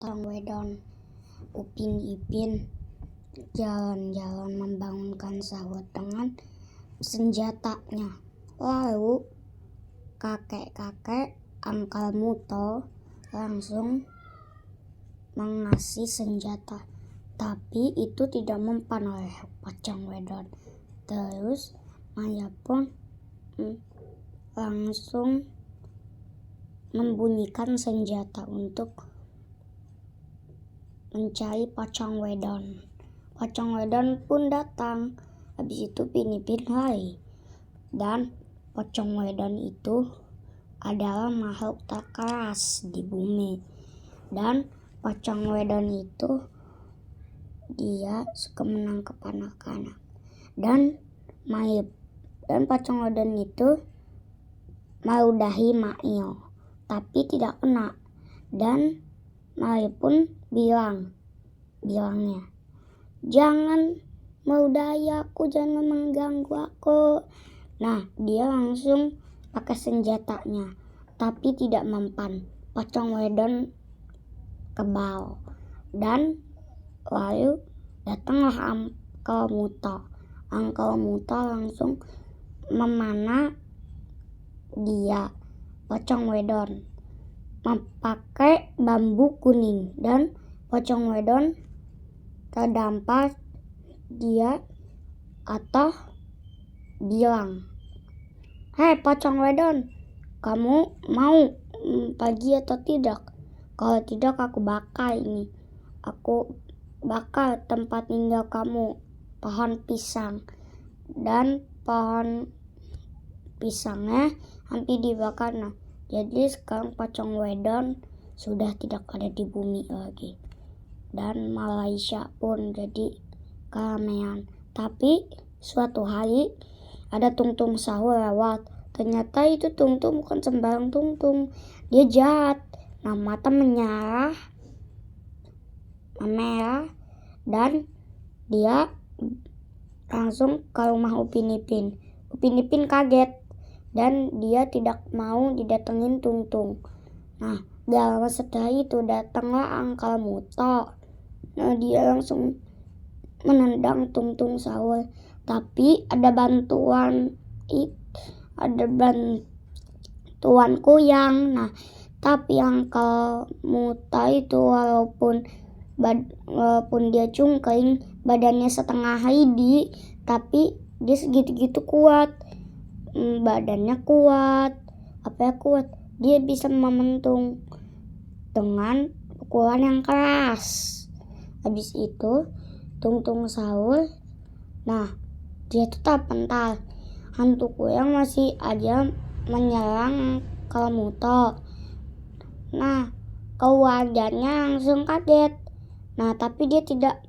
Tong wedon Upin Ipin jalan-jalan membangunkan sahut dengan senjatanya. Lalu kakek-kakek Angkal Muto langsung mengasih senjata, tapi itu tidak mempan oleh pocong wedon. Terus Maya pun langsung membunyikan senjata untuk mencari pocong wedon. Pocong wedon pun datang. Habis itu Upin Ipin lari. Dan pocong wedon itu adalah makhluk terkeras di bumi. Dan pocong wedon itu dia suka menangkap anak-anak. Dan pocong wedon itu meludahi Maio, tapi tidak kena. Dan Maio pun bilangnya, jangan meludahi aku, jangan mengganggu aku. Nah, dia langsung pakai senjatanya, tapi tidak mempan. Pocong wedon kebal. Dan lalu datanglah Angkal Muto. Angkal Muto langsung memanah dia, pocong wedon, memakai bambu kuning. Dan pocong wedon terdampar dia atau bilang, hei pocong wedon, kamu mau pergi atau tidak? Kalau tidak aku bakar ini. Aku bakar tempat tinggal kamu, pohon pisang. Dan pohon pisangnya hampir dibakar. Nah, jadi sekarang pocong wedon sudah tidak ada di bumi lagi. Dan Malaysia pun jadi keramaian. Tapi suatu hari ada Tungtung Sahur lewat. Ternyata itu Tungtung bukan sembarang Tungtung. Dia jahat. Nah, mata memerah dan dia langsung ke rumah Upin Ipin. Upin Ipin kaget dan dia tidak mau didatengin Tungtung. Nah, gak lama setelah itu datanglah Angkal Muto. Nah, dia langsung menendang Tungtung Sahur. Tapi ada bantuan kuyang. Nah, tapi Angkal Muto itu walaupun dia cungkring, badannya setengah Heidi, tapi dia segitu-gitu kuat. Badannya kuat. Dia bisa mementung dengan pukulan yang keras. Habis itu Tungtung Sahur, nah dia tetap pental. Hantu kuyang masih aja menyerang Angkal Muto. Nah, keluarganya langsung kaget. Nah, tapi dia tidak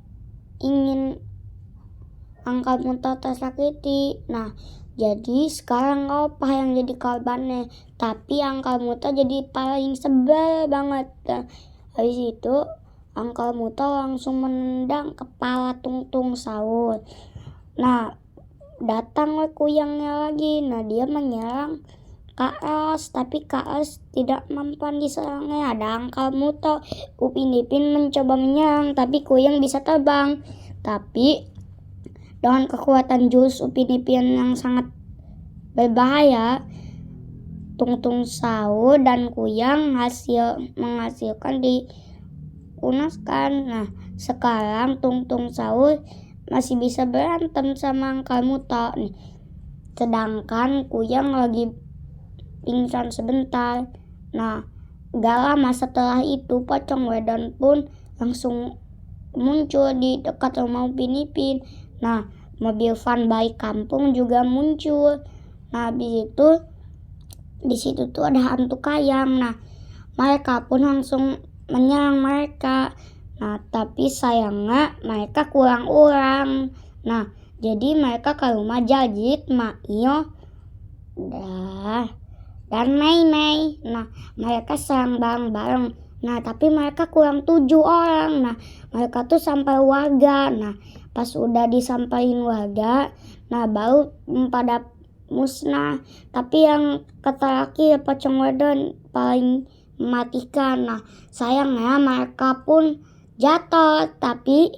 ingin Angkal Muto tersakiti. Nah, jadi sekarang apa yang jadi korbannya? Tapi Angkal Muto jadi paling sebel banget. Nah, habis itu Angkal Muto langsung menendang kepala Tungtung Sahur. Nah, datanglah kuyangnya lagi. Nah, dia menyerang Kak Ros, tapi Kak Ros tidak mempan diserangnya. Ada Angkal Muto. Upin Ipin mencoba menyerang, tapi kuyang bisa terbang. Tapi dengan kekuatan jurus Upin Ipin yang sangat berbahaya, Tungtung Sahur dan kuyang menghasilkan dipunaskan. Nah, sekarang Tungtung Sahur masih bisa berantem sama Angkal Muto nih. Sedangkan kuyang lagi pingsan sebentar. Nah, gak lama setelah itu pocong wedon pun langsung muncul di dekat rumah Upin Ipin. Nah, mobil van baik kampung juga muncul. Nah, habis itu di situ tuh ada hantu kayang. Nah, mereka pun langsung menyerang mereka. Nah, tapi sayangnya mereka kurang orang. Nah, jadi mereka ke rumah Jajit, Maio, dan Mei. Nah, mereka serang bareng-bareng. Nah, tapi mereka kurang 7 orang. Nah, mereka tuh sampai warga. Nah, pas udah disampaikan warga, nah baru pada musnah. Tapi yang kata laki pocong wedon paling mematikan. Nah, sayangnya mereka pun jatuh, tapi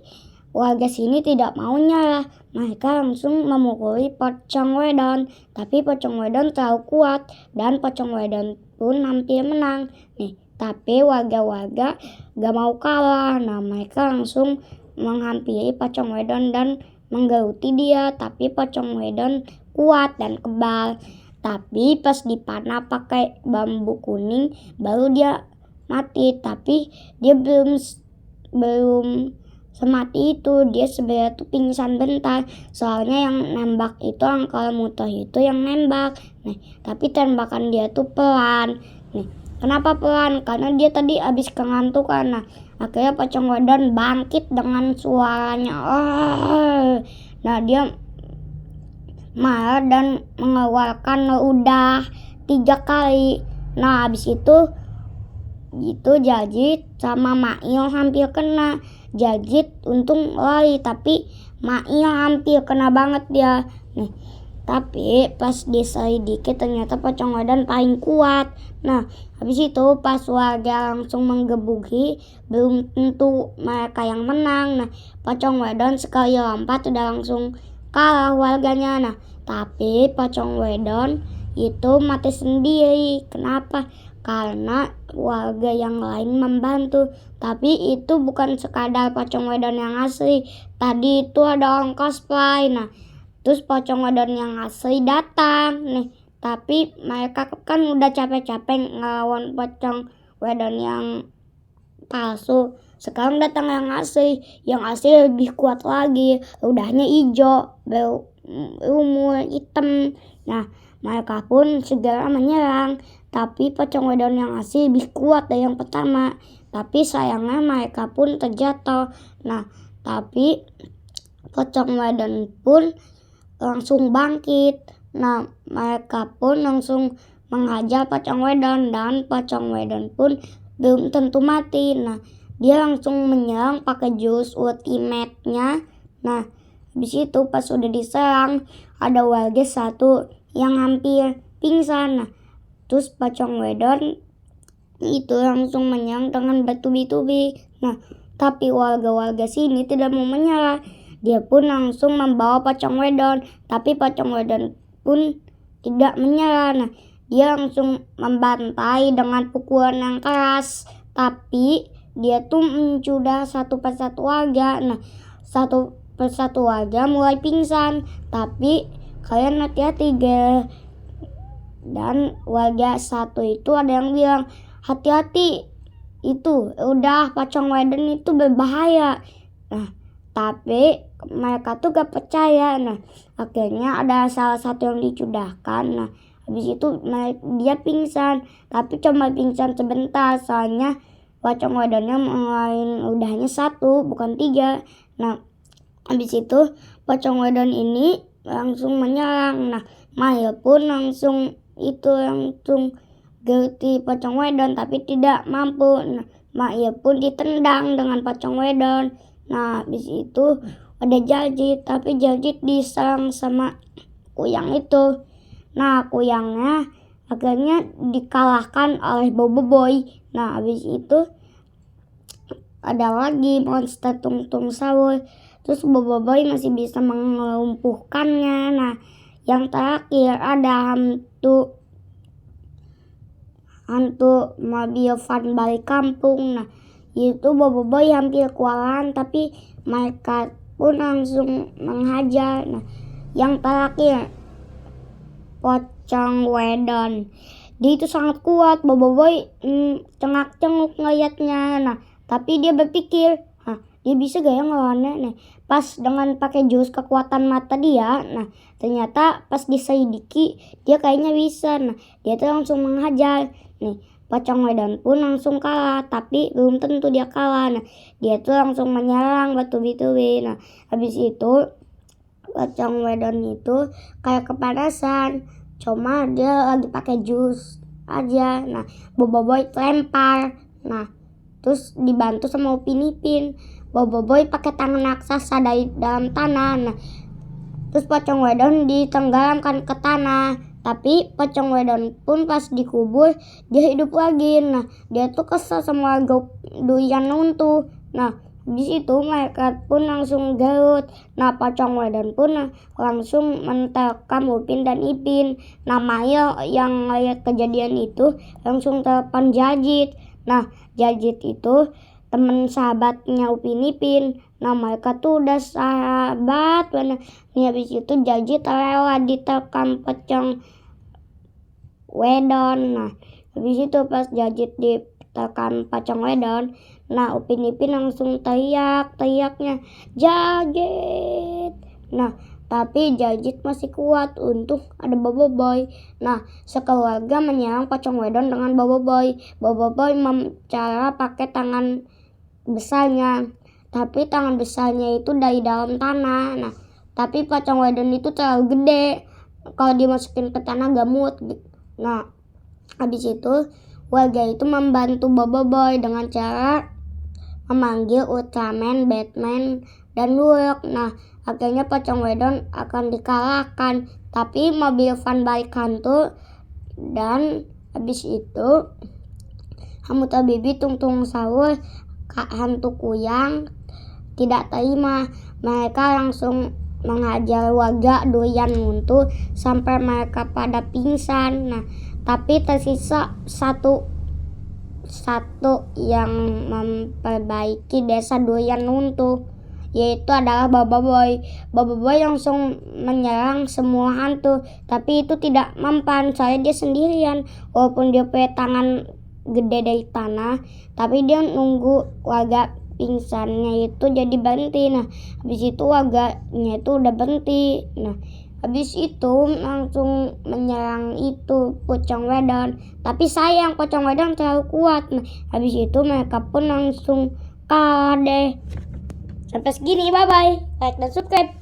warga sini tidak mau nyerah. Mereka langsung memukuli pocong wedon, tapi pocong wedon terlalu kuat dan pocong wedon pun hampir menang. Nih, tapi warga-warga gak mau kalah. Nah, mereka langsung menghampiri pocong wedon dan menggeruti dia, tapi pocong wedon kuat dan kebal. Tapi pas dipanah pakai bambu kuning baru dia mati. Tapi dia belum semati itu, dia sebenarnya tuh pingsan bentar. Soalnya yang nembak itu Uncle Mutoh itu yang nembak. Nih, tapi tembakan dia tuh pelan. Nih, kenapa pelan? Karena dia tadi habis kengantukan. Nah, akhirnya pocong wedon bangkit dengan suaranya. Nah, dia marah dan mengeluarkan ludah 3 kali. Nah, habis itu Jajit sama Mail hampir kena. Jajit untung lari, tapi Mail hampir kena banget dia. Nih, tapi pas diselidiki ternyata pocong wedon paling kuat. Nah, habis itu pas warga langsung menggebuki, belum tentu mereka yang menang. Nah, pocong wedon sekali lompat udah langsung kalah warganya. Nah, tapi pocong wedon itu mati sendiri. Kenapa? Karena warga yang lain membantu. Tapi itu bukan sekadar pocong wedon yang asli. Tadi itu ada orang cosplay. Nah, terus pocong wedon yang asli datang nih. Tapi mereka kan udah capek-capek ngelawan pocong wedon yang palsu. Sekarang datang yang asli. Yang asli lebih kuat lagi. Ludahnya hijau, berumur hitam. Nah, mereka pun segera menyerang. Tapi pocong wedon yang asli lebih kuat dari yang pertama. Tapi sayangnya mereka pun terjatuh. Nah, tapi pocong wedon pun langsung bangkit. Nah, mereka pun langsung menghajar pocong wedon. Dan pocong wedon pun belum tentu mati. Nah, dia langsung menyerang pakai jurus ultimate-nya. Nah, habis itu pas udah diserang, ada warga satu yang hampir pingsan. Nah, terus pocong wedon itu langsung menyerang dengan bertubi-tubi. Nah, tapi warga-warga sini tidak mau menyerah. Dia pun langsung membawa pocong wedon. Tapi pocong wedon pun tidak menyerah. Nah, dia langsung membantai dengan pukulan yang keras. Tapi dia tuh mencudar satu persatu warga. Nah, satu persatu warga mulai pingsan. Tapi kalian hati-hati guys. Dan warga satu itu ada yang bilang, hati-hati, itu udah pocong wedon itu berbahaya. Nah, tapi mereka tuh gak percaya. Nah, akhirnya ada salah satu yang dicudahkan. Nah, habis itu dia pingsan. Tapi cuma pingsan sebentar, soalnya pocong wedonnya mengeluarin ludahnya 1 bukan 3. Nah, habis itu pocong wedon ini langsung menyerang. Nah, Maya pun langsung geruti pocong wedon tapi tidak mampu. Nah, Maya pun ditendang dengan pocong wedon. Nah, habis itu ada Jajit, tapi Jajit diserang sama kuyang itu. Nah, kuyangnya akhirnya dikalahkan oleh Boboiboy. Nah, habis itu ada lagi monster Tung Sawur. Terus Boboiboy masih bisa melumpuhkannya. Nah, yang terakhir ada hantu mobil van balik kampung. Nah, itu Boboiboy hampir kewalahan tapi mereka pun langsung menghajar. Nah, yang terakhir pocong wedon. Dia itu sangat kuat. Boboiboy cengak-cenguk ngeliatnya. Nah, tapi dia berpikir, dia bisa gak ya ngelawannya? Nih, pas dengan pakai jurus kekuatan mata dia, nah ternyata pas diselidiki dia kayaknya bisa. Nah, dia tuh langsung menghajar. Nih, pocong wedon pun langsung kalah, tapi belum tentu dia kalah. Nah, dia tuh langsung menyerang bertubi-tubi. Nah, habis itu pocong wedon itu kayak kepanasan, cuma dia lagi pakai jurus aja. Nah, Boboiboy lempar. Nah, terus dibantu sama Upin Ipin. Boboiboy pakai tangan raksasa dari dalam tanah. Nah, terus pocong wedon ditenggelamkan ke tanah. Tapi pocong wedon pun pas dikubur dia hidup lagi. Nah dia tuh kesel sama warga doyan nuntuh. Nah di situ mereka pun langsung garut. Nah pocong wedon pun langsung menterkam Upin dan Ipin. Nah Maya yang lihat kejadian itu langsung telepon Jajit. Nah Jajit itu temen sahabatnya Upin Ipin. Nah mereka tuh udah sahabat bener. Nih habis itu Jajit rela diterkam pocong wedon. Nah habis itu pas Jajit diterkam pocong wedon, nah Upin Ipin langsung teriaknya Jajit. Nah tapi Jajit masih kuat, untung ada Bobo Boy. Nah sekeluarga menyerang pocong wedon dengan Bobo Boy. Bobo Boy cara pakai tangan besarnya, tapi tangan besarnya itu dari dalam tanah. Nah tapi pocong wedon itu terlalu gede, kalau dimasukin ke tanah gamut. Nah habis itu warga itu membantu Bobo Boy dengan cara memanggil Ultraman, Batman, dan Hulk. Nah akhirnya pocong wedon akan dikalahkan, tapi mobil van balik hantu. Dan habis itu Hamuta Bibi, Tung Tung Sahur, hantu kuyang tidak terima. Mereka langsung menghajar warga doyan nuntuh sampai mereka pada pingsan. Nah tapi tersisa satu yang memperbaiki desa doyan nuntuh, yaitu adalah Bobo Boy. Bobo Boy langsung menyerang semua hantu, tapi itu tidak mempan soalnya dia sendirian. Walaupun dia punya tangan gede dari tanah, tapi dia nunggu warga pingsannya itu jadi berhenti. Nah habis itu warganya itu udah berhenti. Nah habis itu langsung menyerang itu pocong wedon, tapi sayang pocong wedon terlalu kuat. Nah habis itu mereka pun langsung kalah deh. Sampai segini, bye bye, like dan subscribe.